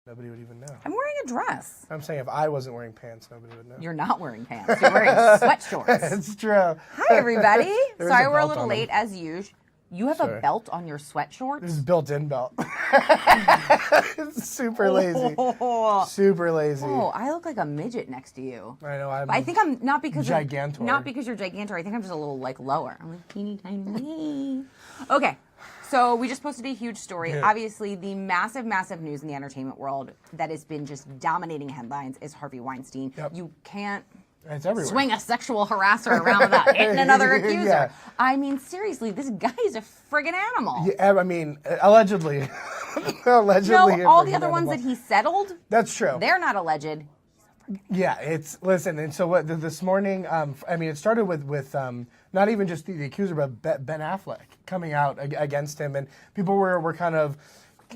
Nobody would even know. I'm wearing a dress. I'm saying if I wasn't wearing pants, nobody would know. You're not wearing pants. You're wearing sweat shorts. It's true. Hi, everybody. There's Sorry a we're a belt little on late, them. as usual. You have Sorry. a belt on your sweat shorts? This is built-in belt. It's super lazy. Super lazy. Oh, I look like a midget next to you. I know. I think I'm not because Gigantor. Not because you're gigantor. I think I'm just a little like lower. I'm like teeny tiny. Okay, so we just posted a huge story. Yeah. Obviously, the massive news in the entertainment world that has been just dominating headlines is Harvey Weinstein. Yep. You can't It's everywhere. swing a sexual harasser around without hitting another accuser. Yeah. I mean, seriously, this guy is a friggin' animal. Yeah, I mean, allegedly. Allegedly. No, all the other ones that he settled, That's true. they're not alleged. Yeah, listen, and so what this morning, I mean, it started with not even just the accuser, but Ben Affleck coming out against him, and people were kind of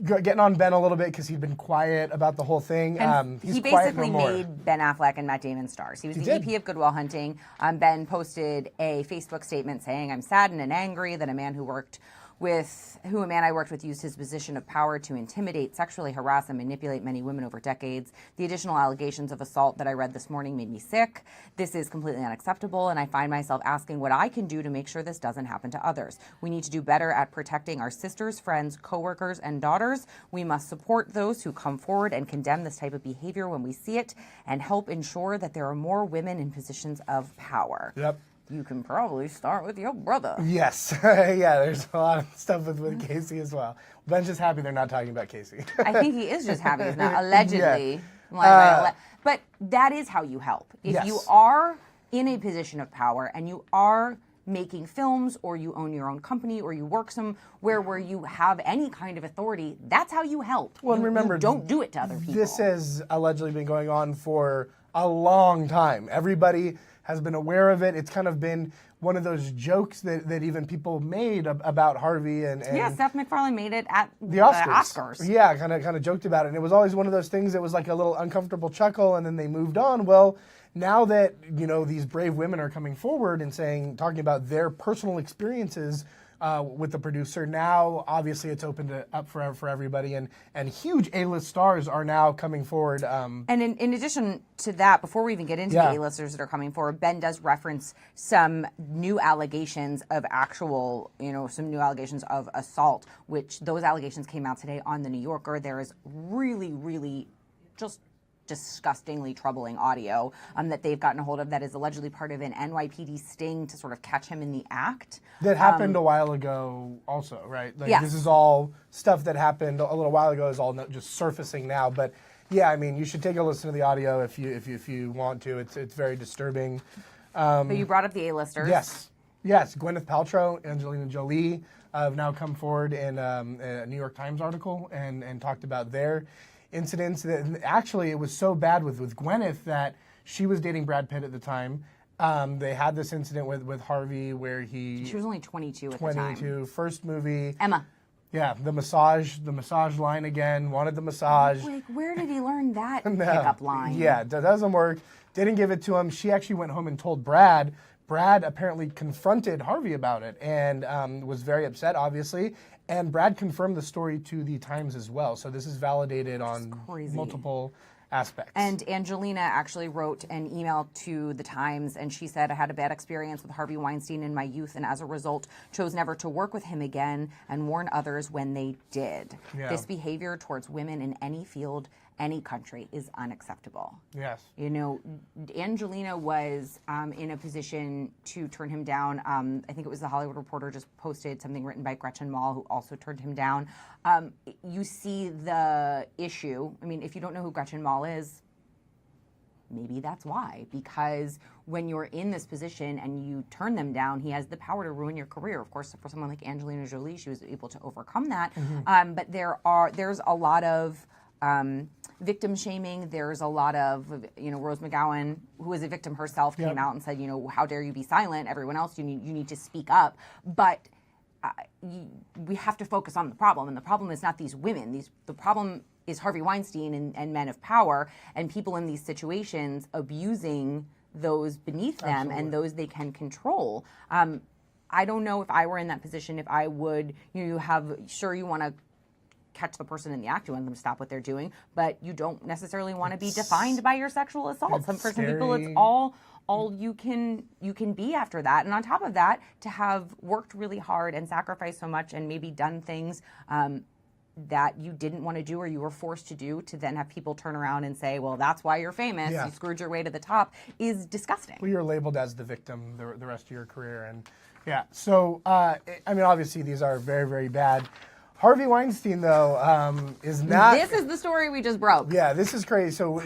getting on Ben a little bit because he'd been quiet about the whole thing. And He's he quiet basically no more. made Ben Affleck and Matt Damon stars. He was the did. EP of Good Will Hunting. Ben posted a Facebook statement saying, "I'm saddened and angry that a man I worked with used his position of power to intimidate, sexually harass, and manipulate many women over decades. The additional allegations of assault that I read this morning made me sick. This is completely unacceptable, and I find myself asking what I can do to make sure this doesn't happen to others. We need to do better at protecting our sisters, friends, coworkers, and daughters. We must support those who come forward and condemn this type of behavior when we see it, and help ensure that there are more women in positions of power." Yep. You can probably start with your brother. Yes. Yeah, there's a lot of stuff with Casey as well. Ben's just happy they're not talking about Casey. I think he is just happy he's not allegedly. Yeah. But that is how you help. If Yes. you are in a position of power and you are making films, or you own your own company, or you work somewhere where you have any kind of authority, that's how you help. Well, and remember, you don't do it to other people. This has allegedly been going on for a long time. Everybody has been aware of it. It's kind of been one of those jokes that even people made about Harvey and yeah, Seth MacFarlane made it at the Oscars. Yeah, kind of joked about it. And it was always one of those things that was like a little uncomfortable chuckle, and then they moved on. Well, now that, these brave women are coming forward and talking about their personal experiences with the producer, now obviously it's opened up for everybody, and huge A-list stars are now coming forward. And in addition to that, before we even get into the A-listers that are coming forward, Ben does reference some new allegations of some new allegations of assault, which those allegations came out today on The New Yorker. There is really, really just disgustingly troubling audio that they've gotten a hold of that is allegedly part of an NYPD sting to sort of catch him in the act. That happened a while ago also, right? Like, yes. This is all stuff that happened a little while ago, is all just surfacing now. But yeah, I mean, you should take a listen to the audio if you want to. It's very disturbing. But you brought up the A-listers. Yes. Gwyneth Paltrow, Angelina Jolie have now come forward in a New York Times article and talked about their incidents. Actually, it was so bad with Gwyneth that she was dating Brad Pitt at the time. They had this incident with Harvey where she was only 22 at the time. 22, first movie. Emma. Yeah, the massage line again, wanted the massage. Like, where did he learn that pickup line? Yeah, that doesn't work. Didn't give it to him. She actually went home and told Brad. Brad apparently confronted Harvey about it and was very upset, obviously. And Brad confirmed the story to the Times as well. So this is validated on multiple aspects. And Angelina actually wrote an email to the Times, and she said, "I had a bad experience with Harvey Weinstein in my youth, and as a result, chose never to work with him again and warn others when they did. Yeah. This behavior towards women in any field, any country, is unacceptable." Yes. Angelina was in a position to turn him down. I think it was the Hollywood Reporter just posted something written by Gretchen Mol, who also turned him down. You see the issue. I mean, if you don't know who Gretchen Mol is, maybe that's why. Because when you're in this position and you turn them down, he has the power to ruin your career. Of course, for someone like Angelina Jolie, she was able to overcome that. Mm-hmm. But there's a lot of victim shaming. There's a lot of, Rose McGowan, who is a victim herself, came out and said, how dare you be silent? Everyone else, you need to speak up. But we have to focus on the problem, and the problem is not these women. The problem is Harvey Weinstein and men of power and people in these situations abusing those beneath them. Absolutely. And those they can control. I don't know if I were in that position, if I would, you want to catch the person in the act. You want them to stop what they're doing, but you don't necessarily want to be defined by your sexual assault. For some people, it's all you can be after that. And on top of that, to have worked really hard and sacrificed so much and maybe done things that you didn't want to do or you were forced to do, to then have people turn around and say, well, that's why you're famous, you screwed your way to the top, is disgusting. Well, you're labeled as the victim the rest of your career. And yeah, so, I mean, obviously these are very, very bad. Harvey Weinstein, though, is not... This is the story we just broke. Yeah, this is crazy. So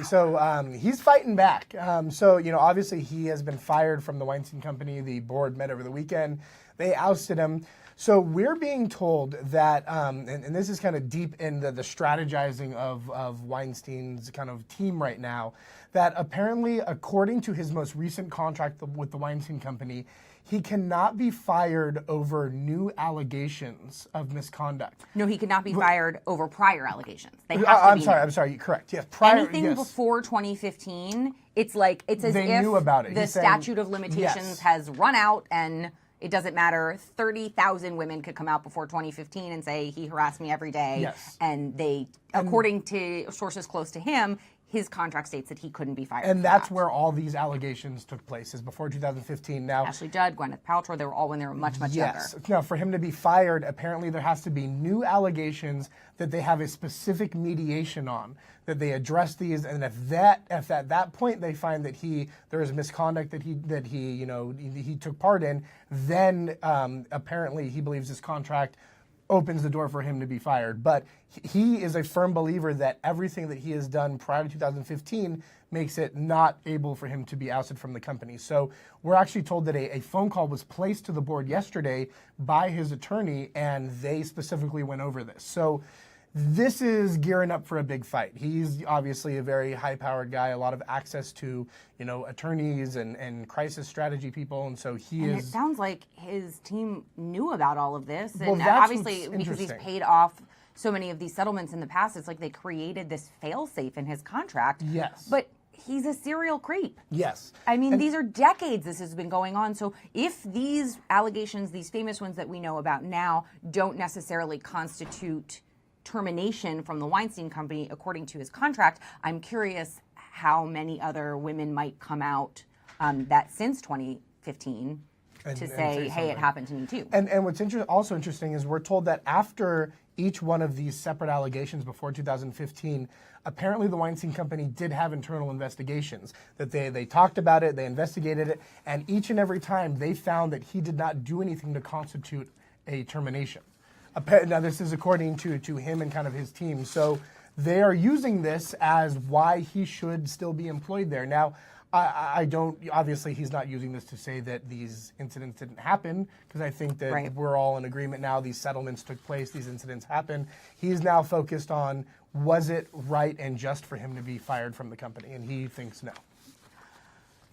he's fighting back. So, you know, obviously he has been fired from the Weinstein Company. The board met over the weekend. They ousted him. So we're being told that, and this is kind of deep in the strategizing of Weinstein's kind of team right now, that apparently, according to his most recent contract with the Weinstein Company, he cannot be fired over new allegations of misconduct. No, he cannot be fired over prior allegations. They have to I'm sorry, correct. Yes, prior. Anything before 2015, it's as they if knew about it. The statute of limitations has run out and it doesn't matter. 30,000 women could come out before 2015 and say he harassed me every day. Yes. And they, according to sources close to him, his contract states that he couldn't be fired. And that's where all these allegations took place, is before 2015. Now, Ashley Judd, Gwyneth Paltrow, they were all when they were much, much younger. Now, for him to be fired, apparently there has to be new allegations that they have a specific mediation on, that they address these, and if at that point they find that there is misconduct that he took part in, then apparently he believes his contract opens the door for him to be fired. But he is a firm believer that everything that he has done prior to 2015 makes it not able for him to be ousted from the company. So we're actually told that a phone call was placed to the board yesterday by his attorney, and they specifically went over this. So this is gearing up for a big fight. He's obviously a very high-powered guy, a lot of access to, attorneys and crisis strategy people, and so It sounds like his team knew about all of this, and that's obviously because he's paid off so many of these settlements in the past, it's like they created this fail-safe in his contract. Yes. But he's a serial creep. Yes. I mean, these are decades this has been going on. So if these allegations, these famous ones that we know about now, don't necessarily constitute termination from the Weinstein Company according to his contract, I'm curious how many other women might come out that since 2015 to say, hey, it happened to me too. And what's also interesting is we're told that after each one of these separate allegations before 2015, apparently the Weinstein Company did have internal investigations, that they talked about it, they investigated it, and each and every time they found that he did not do anything to constitute a termination. Now, this is according to him and kind of his team. So they are using this as why he should still be employed there. Now, I don't, obviously he's not using this to say that these incidents didn't happen, because I think that we're all in agreement now. These settlements took place, these incidents happened. He's now focused on, was it right and just for him to be fired from the company? And he thinks no.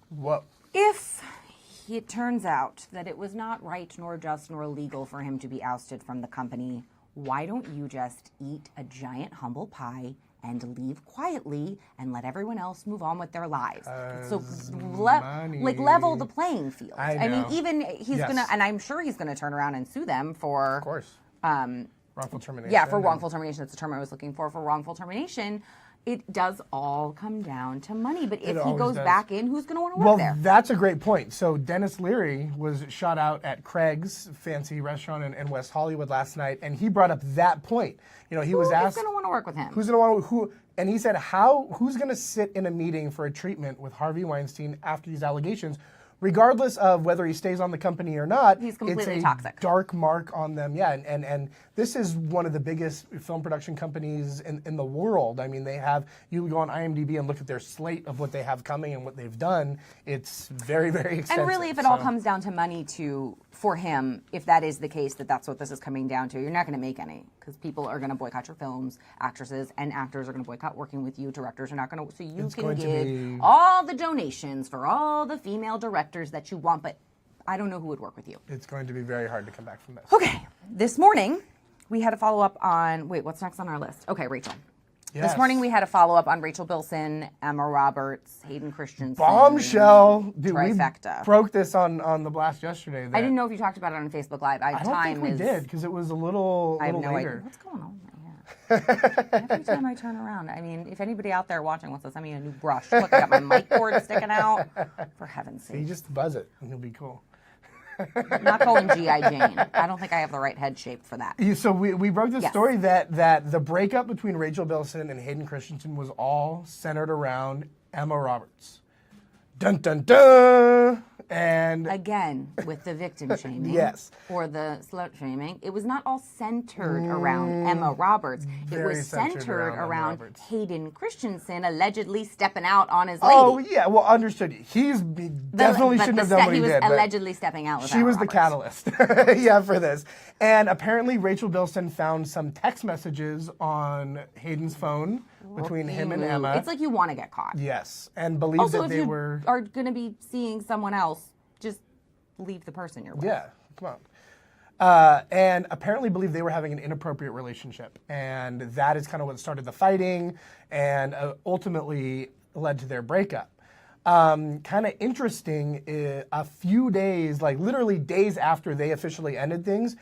What? If it turns out that it was not right nor just nor legal for him to be ousted from the company, why don't you just eat a giant humble pie and leave quietly and let everyone else move on with their lives? So level the playing field. I mean, even he's gonna, and I'm sure he's gonna turn around and sue them for, of course, wrongful termination. Yeah, for wrongful termination. That's the term I was looking for wrongful termination. It does all come down to money. But if he goes back in, who's going to want to work there? Well, that's a great point. So Dennis Leary was shot out at Craig's fancy restaurant in West Hollywood last night, and he brought up that point. He was asked, who's going to want to work with him? Who's going to want who? And he said, who's going to sit in a meeting for a treatment with Harvey Weinstein after these allegations? Regardless of whether he stays on the company or not, he's completely it's a toxic. Dark mark on them. Yeah, and this is one of the biggest film production companies in the world. I mean, you go on IMDb and look at their slate of what they have coming and what they've done. It's very, very extensive. And really, if it all comes down to money for him, if that is the case, that's what this is coming down to, you're not going to make any, because people are going to boycott your films, actresses and actors are going to boycott working with you, directors are not going to, so you can give all the donations for all the female directors that you want, but I don't know who would work with you. It's going to be very hard to come back from this. Okay, this morning we had a follow-up on, what's next on our list? Okay, Rachel. Yes. This morning we had a follow-up on Rachel Bilson, Emma Roberts, Hayden Christensen. Bombshell! Dude, trifecta. We broke this on the blast yesterday. I didn't know if you talked about it on Facebook Live. I don't think we did, because it was a little I have no later. idea. What's going on? Every time I turn around, I mean, if anybody out there watching wants to send me a new brush, look, I got my mic cord sticking out. For heaven's So you sake. just buzz it, and you'll be cool. I'm not going G.I. Jane. I don't think I have the right head shape for that. So we broke the Yes. story that the breakup between Rachel Bilson and Hayden Christensen was all centered around Emma Roberts. Dun dun dun! And Again, with the victim shaming Yes. or the slut shaming, it was not all centered around Emma Roberts. It Very was centered centered around Emma around Roberts. Hayden Christensen allegedly stepping out on his lady. oh yeah, well understood. He definitely But shouldn't the have done what he he was did. but allegedly stepping out with she Emma was the Roberts. catalyst, yeah, for this. And apparently Rachel Bilson found some text messages on Hayden's phone between him and Emma. It's like you want to get caught. Yes, and believed Also, that if they you were. are going to be seeing someone else, just leave the person you're with. Yeah, come on. And apparently believed they were having an inappropriate relationship. And that is kind of what started the fighting and ultimately led to their breakup. Kind of interesting, a few days, like literally days after they officially ended things,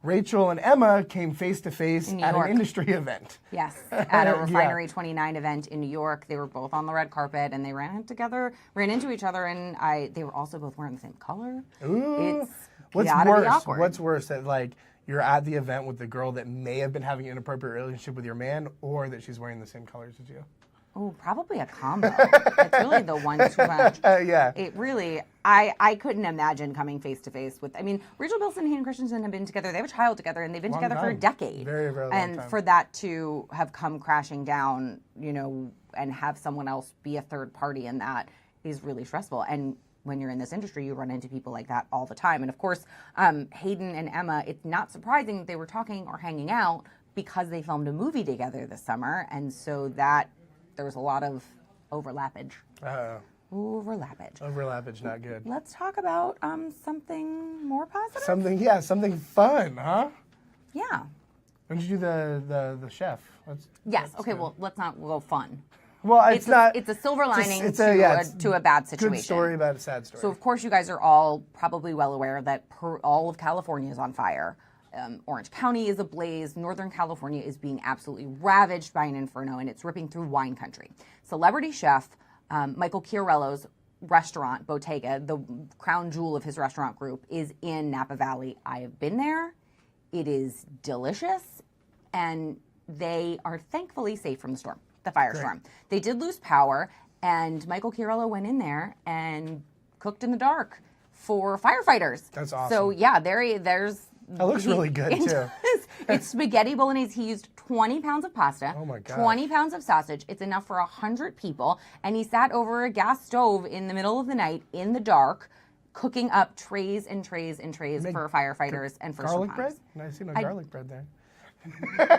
Rachel and Emma came face to face In New at York. an industry event. Yes, at a Yeah. Refinery 29 event in New York. They were both on the red carpet, and they ran into each other, and they were also both wearing the same color. Ooh. It's What's gotta worse? be awkward. What's worse, that like you're at the event with the girl that may have been having an inappropriate relationship with your man, or that she's wearing the same colors as you? Oh, probably a combo. It's really the one-two punch. Yeah. It really, I couldn't imagine coming face to face with. I mean, Rachel Bilson and Hayden Christensen have been together. They have a child together, and they've been Long together for a time. decade. Very, very long and time. for that to have come crashing down, and have someone else be a third party in that is really stressful. And when you're in this industry, you run into people like that all the time. And of course, Hayden and Emma, it's not surprising that they were talking or hanging out because they filmed a movie together this summer, and so that there was a lot of overlappage. Overlappage. Overlappage, not good. Let's talk about something more positive. Something fun, huh? Yeah. When did you do the chef? Yes. Okay. Well, let's not go fun. Well, it's not. It's a silver lining it's to a bad situation. Good story about a sad story. So, of course, you guys are all probably well aware that all of California is on fire. Orange County is ablaze. Northern California is being absolutely ravaged by an inferno, and it's ripping through wine country. Celebrity chef Michael Chiarello's restaurant, Bottega, the crown jewel of his restaurant group, is in Napa Valley. I have been there. It is delicious, and they are thankfully safe from the storm, the firestorm. They did lose power, and Michael Chiarello went in there and cooked in the dark for firefighters. That's awesome. So yeah, there's. That looks really good, too. It's spaghetti bolognese. He used 20 pounds of pasta, Oh, my gosh. 20 pounds of sausage. It's enough for 100 people. And he sat over a gas stove in the middle of the night in the dark, cooking up trays and trays and trays for firefighters and first garlic responders. bread? Nice, garlic bread there.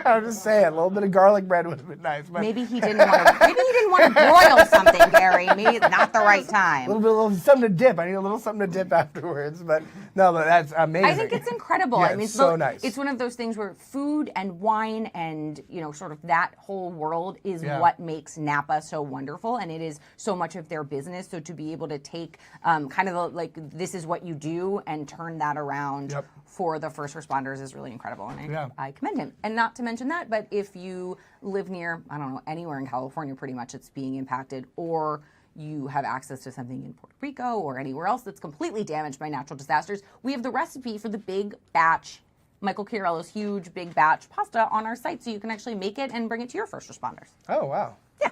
I'm just saying, a little bit of garlic bread would have been nice. But Maybe he didn't want to broil something, Gary. Maybe it's not the right time. a little something to dip. I need a little something to dip afterwards. But no, but that's amazing. I think it's incredible. Yeah, I mean, it's so nice. It's one of those things where food and wine and sort of that whole world is what makes Napa so wonderful, and it is so much of their business. So to be able to take kind of this is what you do and turn that around for the first responders is really incredible, and I commend him. And not to mention that, but if you live near, I don't know, anywhere in California, pretty much it's being impacted, or you have access to something in Puerto Rico or anywhere else that's completely damaged by natural disasters, we have the recipe for the big batch, Michael Chiarello's huge big batch pasta on our site, so you can actually make it and bring it to your first responders. Oh, wow. Yeah.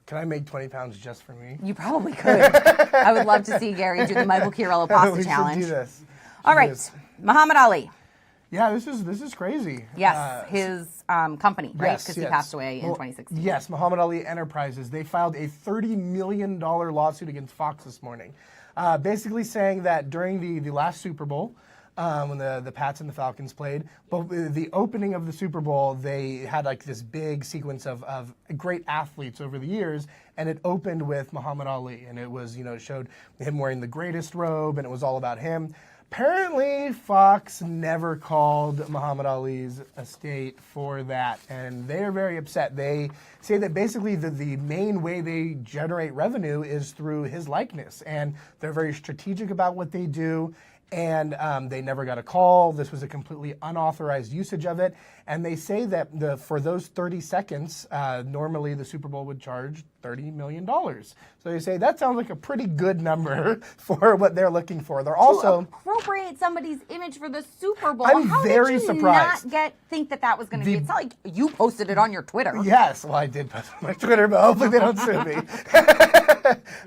Can I make 20 pounds just for me? You probably could. I would love to see Gary do the Michael Chiarello pasta we challenge. should do this. All right, Muhammad Ali. Yeah, this is crazy. Yes, his company, right? Yes, Because he passed away in 2016. Yes, Muhammad Ali Enterprises. They filed a $30 million lawsuit against Fox this morning, basically saying that during the last Super Bowl, when the Pats and the Falcons played, but the opening of the Super Bowl, they had like this big sequence of great athletes over the years, and it opened with Muhammad Ali, and it was, showed him wearing the greatest robe, and it was all about him. Apparently, Fox never called Muhammad Ali's estate for that, and they are very upset. They say that basically the main way they generate revenue is through his likeness, and they're very strategic about what they do. and they never got a call. This was a completely unauthorized usage of it. And they say that for those 30 seconds, normally the Super Bowl would charge $30 million. So they say that sounds like a pretty good number for what they're looking for. They're also to appropriate somebody's image for the Super Bowl. I'm How very did you surprised. not think that was going to be? It's not like you posted it on your Twitter. Yes, well, I did post on my Twitter, but hopefully they don't sue me.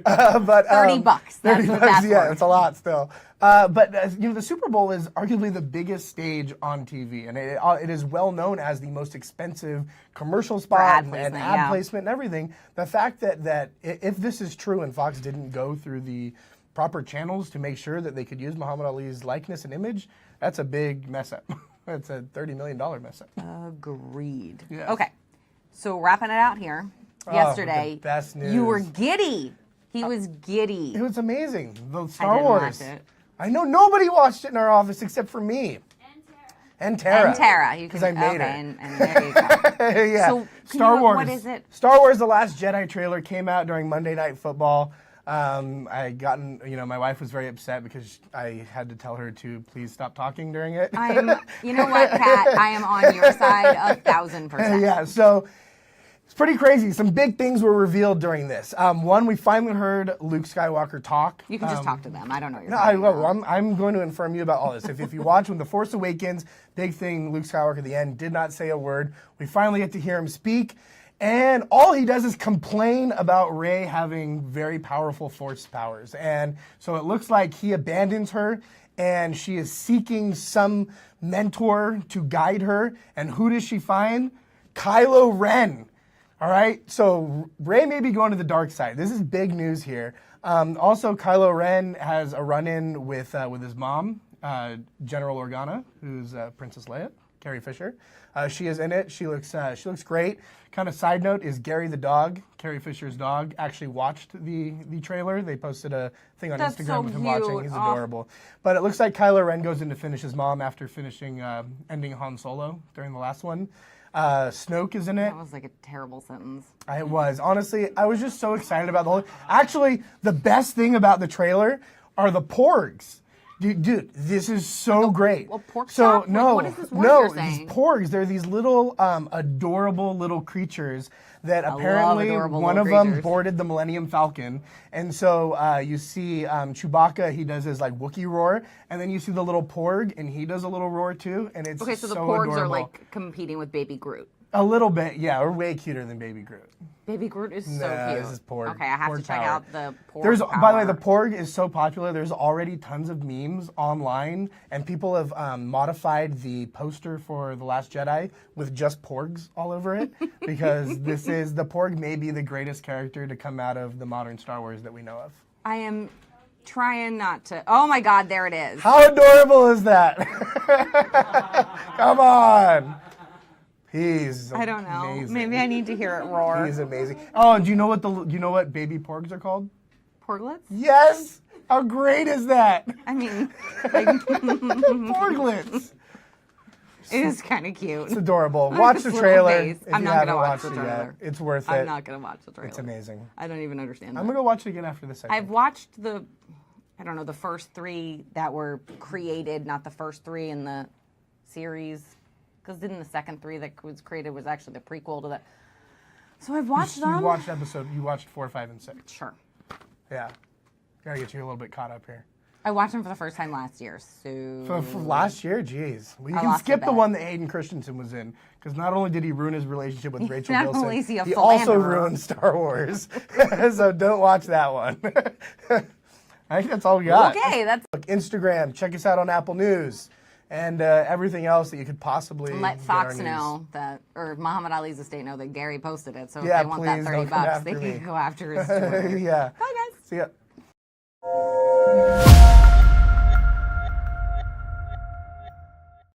But $30. That's $30, what that's yeah, worth. it's a lot still. But the Super Bowl is arguably the biggest stage on TV, and it is well known as the most expensive commercial spot ad and placement, ad yeah. placement and everything. The fact that if this is true and Fox didn't go through the proper channels to make sure that they could use Muhammad Ali's likeness and image, that's a big mess up. That's a $30 million mess up. Agreed. Yes. Okay, so wrapping it out here. Yesterday, the best news. you were giddy. He was giddy. It was amazing. The I Star didn't Wars. watch it. I know nobody watched it in our office except for me. And Tara. And Tara. You Because can, I made okay, her. and there you go. Yeah. So, Star Wars. what is it? Star Wars: The Last Jedi trailer came out during Monday Night Football. My wife was very upset because I had to tell her to please stop talking during it. You know what, Kat? I am on your side 1,000%. Yeah, so it's pretty crazy. Some big things were revealed during this. One, we finally heard Luke Skywalker talk. You can just talk to them. I don't know what you're No, talking about. I'm going to inform you about all this. If you watch when The Force Awakens, big thing, Luke Skywalker at the end did not say a word. We finally get to hear him speak. And all he does is complain about Rey having very powerful Force powers. And so it looks like he abandons her and she is seeking some mentor to guide her. And who does she find? Kylo Ren. All right, so Rey may be going to the dark side. This is big news here. Also, Kylo Ren has a run-in with his mom, General Organa, who's Princess Leia, Carrie Fisher. She is in it. She looks great. Kind of side note is Gary the dog, Carrie Fisher's dog, actually watched the trailer. They posted a thing on That's Instagram so with him cute. watching. He's Oh. adorable. But it looks like Kylo Ren goes in to finish his mom after finishing ending Han Solo during the last one. Snoke is in it. That was like a terrible sentence. It was. Honestly, I was just so excited about the whole... Actually, the best thing about the trailer are the porgs. Dude, this is so great. a pork so chop? Like, no, what is this word no, you're saying? these porgs. They're these little adorable little creatures that love apparently adorable one of little them creatures. boarded the Millennium Falcon, and so you see Chewbacca. He does his like Wookiee roar, and then you see the little porg, and he does a little roar too, and it's Okay, so the so porgs adorable. are like competing with Baby Groot. A little bit, yeah. We're way cuter than Baby Groot. Baby Groot is so Nah, cute. this is porg. Okay, I have Porg to check power. out the porg There's, power. by the way, the porg is so popular. There's already tons of memes online, and people have modified the poster for The Last Jedi with just porgs all over it because the porg may be the greatest character to come out of the modern Star Wars that we know of. I am trying not to. Oh my God, there it is. How adorable is that? Come on. He's I don't know. amazing. Maybe I need to hear it roar. He's amazing. Oh, do you know what baby porgs are called? Porglets? Yes. How great is that? I mean, like, Porglets. it is kind of cute. It's adorable. Watch the This little trailer. face. If I'm you not haven't gonna watch watched the it yet. trailer. It's worth it. I'm not going to watch the trailer. It's amazing. I don't even understand that. I'm gonna go watch it again after this. I've watched the first three that were created, not the first three in the series. Because didn't the second three that was created was actually the prequel to that? So I've watched them. You watched 4, 5, and 6. Sure. Yeah. Gotta get you a little bit caught up here. I watched them for the first time last year. So For last year, geez. Well, you I can lost skip a the bet. one that Hayden Christensen was in, because not only did he ruin his relationship with Rachel not Bilson, only is he a he also philanderer. ruined Star Wars. So don't watch that one. I think that's all we got. okay, that's Look, Instagram, check us out on Apple News, and everything else that you could possibly let get Fox our news. know that, or Muhammad Ali's estate know that Gary posted it. So Yeah, if they want that please 30 don't come bucks, after they me. can go after his Twitter. Yeah. Bye guys. See ya.